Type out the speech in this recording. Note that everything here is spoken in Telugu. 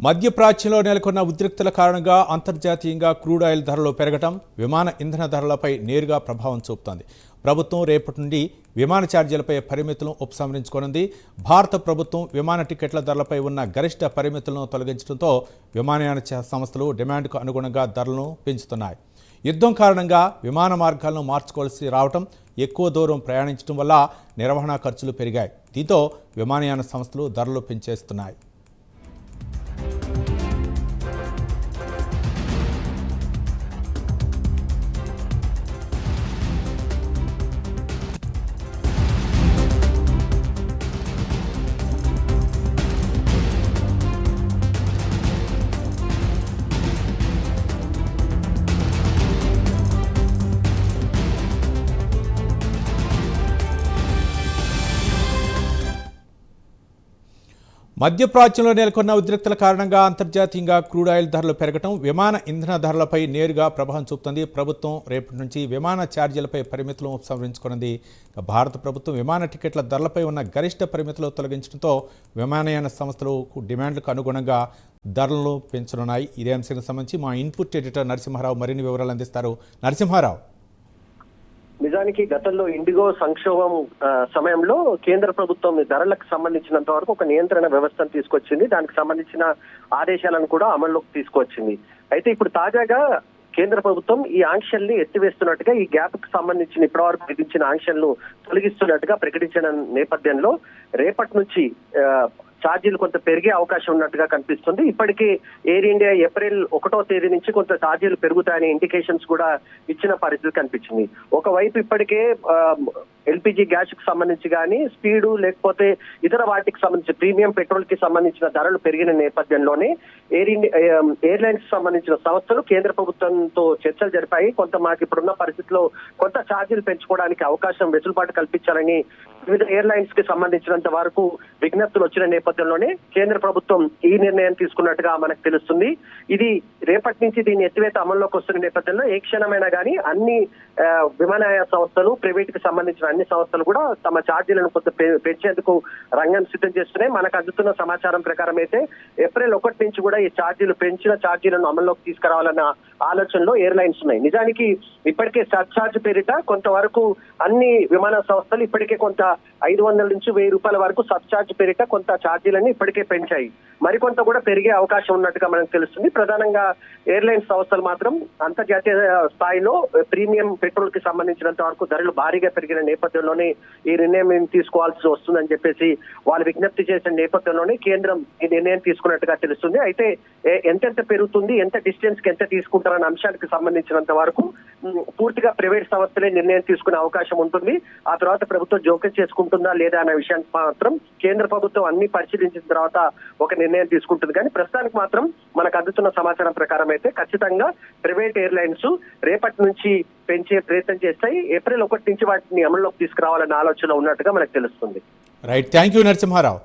మధ్యప్రాచ్యంలో నెలకొన్న ఉద్రిక్తల కారణంగా అంతర్జాతీయంగా క్రూడ్ ఆయిల్ ధరలు పెరగటం విమాన ఇంధన ధరలపై నేరుగా ప్రభావం చూపుతోంది. ప్రభుత్వం రేపటి నుండి విమాన ఛార్జీలపై పరిమితులను ఉపసంహరించుకోనుంది. భారత ప్రభుత్వం విమాన టికెట్ల ధరలపై ఉన్న గరిష్ట పరిమితులను తొలగించడంతో విమానయాన సంస్థలు డిమాండ్కు అనుగుణంగా ధరలను పెంచుతున్నాయి. యుద్ధం కారణంగా విమాన మార్గాలను మార్చుకోవాల్సి రావటం, ఎక్కువ దూరం ప్రయాణించడం వల్ల నిర్వహణ ఖర్చులు పెరిగాయి. దీంతో విమానయాన సంస్థలు ధరలు పెంచేస్తున్నాయి. మధ్యప్రాచ్యంలో నెలకొన్న ఉద్రిక్తల కారణంగా అంతర్జాతీయంగా క్రూడ్ ఆయిల్ ధరలు పెరగటం విమాన ఇంధన ధరలపై నేరుగా ప్రభావం చూపుతుంది. ప్రభుత్వం రేపటి నుంచి విమాన ఛార్జీలపై పరిమితులను ఉపసంహరించుకున్నది. భారత ప్రభుత్వం విమాన టికెట్ల ధరలపై ఉన్న గరిష్ట పరిమితులు తొలగించడంతో విమానయాన సంస్థలు డిమాండ్లకు అనుగుణంగా ధరలను పెంచనున్నాయి. ఇదే అంశానికి సంబంధించి మా ఇన్పుట్ ఎడిటర్ నరసింహారావు మరిన్ని వివరాలు అందిస్తారు. నరసింహారావు, నిజానికి గతంలో ఇండిగో సంక్షోభం సమయంలో కేంద్ర ప్రభుత్వం ధరలకు సంబంధించినంత వరకు ఒక నియంత్రణ వ్యవస్థను తీసుకొచ్చింది. దానికి సంబంధించిన ఆదేశాలను కూడా అమల్లోకి తీసుకొచ్చింది. అయితే ఇప్పుడు తాజాగా కేంద్ర ప్రభుత్వం ఈ ఆంక్షల్ని ఎత్తివేస్తున్నట్టుగా, ఈ గ్యాప్ కు సంబంధించిన ఇప్పటివరకు విధించిన ఆంక్షలను తొలగిస్తున్నట్టుగా ప్రకటించిన నేపథ్యంలో రేపటి నుంచి ఛార్జీలు కొంత పెరిగే అవకాశం ఉన్నట్టుగా కనిపిస్తుంది. ఇప్పటికీ ఎయిర్ ఇండియా ఏప్రిల్ 1వ తేదీ నుంచి కొంత ఛార్జీలు పెరుగుతాయనే ఇండికేషన్స్ కూడా ఇచ్చిన పరిస్థితి కనిపించింది. ఒకవైపు ఇప్పటికే ఎల్పిజి గ్యాస్ కు సంబంధించి కానీ స్పీడు లేకపోతే ఇతర వాటికి సంబంధించి ప్రీమియం పెట్రోల్ కి సంబంధించిన ధరలు పెరిగిన నేపథ్యంలోనే ఎయిర్లైన్స్ సంబంధించిన సంస్థలు కేంద్ర ప్రభుత్వంతో చర్చలు జరిపాయి. కొంత మాకు ఇప్పుడున్న పరిస్థితిలో కొంత ఛార్జీలు పెంచుకోవడానికి అవకాశం, వెసులుబాటు కల్పించాలని వివిధ ఎయిర్లైన్స్ కి సంబంధించినంత వరకు విజ్ఞప్తులు వచ్చిన నేపథ్యంలోనే కేంద్ర ప్రభుత్వం ఈ నిర్ణయం తీసుకున్నట్టుగా మనకు తెలుస్తుంది. ఇది రేపటి నుంచి దీన్ని ఎత్తివేత అమల్లోకి వస్తున్న నేపథ్యంలో ఏ క్షణమైనా కానీ అన్ని విమానయాన సంస్థలు, ప్రైవేట్ కి సంబంధించిన అన్ని సంస్థలు కూడా తమ ఛార్జీలను కొంత పెంచేందుకు రంగం సిద్ధం చేస్తున్నాయి. మనకు అందుతున్న సమాచారం ప్రకారం అయితే ఏప్రిల్ 1 నుంచి కూడా ఈ ఛార్జీలు పెంచిన ఛార్జీలను అమల్లోకి తీసుకురావాలన్న ఆలోచనలో ఎయిర్లైన్స్ ఉన్నాయి. నిజానికి ఇప్పటికే సర్ఛార్జ్ పేరిట కొంతవరకు అన్ని విమాన సంస్థలు ఇప్పటికే కొంత 500 నుంచి 1000 రూపాయల వరకు సబ్ఛార్జ్ పేరిట కొంత ఛార్జీలను ఇప్పటికే పెంచాయి. మరికొంత కూడా పెరిగే అవకాశం ఉన్నట్టుగా మనకు తెలుస్తుంది. ప్రధానంగా ఎయిర్లైన్స్ సంస్థలు మాత్రం అంతర్జాతీయ స్థాయిలో ప్రీమియం పెట్రోల్ కి సంబంధించినంత వరకు ధరలు భారీగా పెరిగిన నేపథ్యంలోనే ఈ నిర్ణయం తీసుకోవాల్సి వస్తుందని చెప్పేసి వాళ్ళు విజ్ఞప్తి చేసిన నేపథ్యంలోనే కేంద్రం ఈ నిర్ణయం తీసుకున్నట్టుగా తెలుస్తుంది. అయితే ఎంతెంత పెరుగుతుంది, ఎంత డిస్టెన్స్ కి ఎంత తీసుకుంటారన్న అంశానికి సంబంధించినంత వరకు పూర్తిగా ప్రైవేట్ సంస్థలే నిర్ణయం తీసుకునే అవకాశం ఉంటుంది. ఆ తర్వాత ప్రభుత్వం జోక్యం చేసుకుంటుందా లేదా అనే విషయానికి మాత్రం కేంద్ర ప్రభుత్వం అన్ని పరిశీలించిన తర్వాత ఒక నిర్ణయం తీసుకుంటుంది. కానీ ప్రస్తుతానికి మాత్రం మనకు అందుతున్న సమాచారం ప్రకారం అయితే ఖచ్చితంగా ప్రైవేట్ ఎయిర్లైన్స్ రేపటి నుంచి పెంచే ప్రయత్నం చేస్తాయి. ఏప్రిల్ 1 నుంచి వాటిని అమల్లోకి తీసుకురావాలన్న ఆలోచన ఉన్నట్టుగా మనకు తెలుస్తుంది. Right, thank you Narasimha Rao.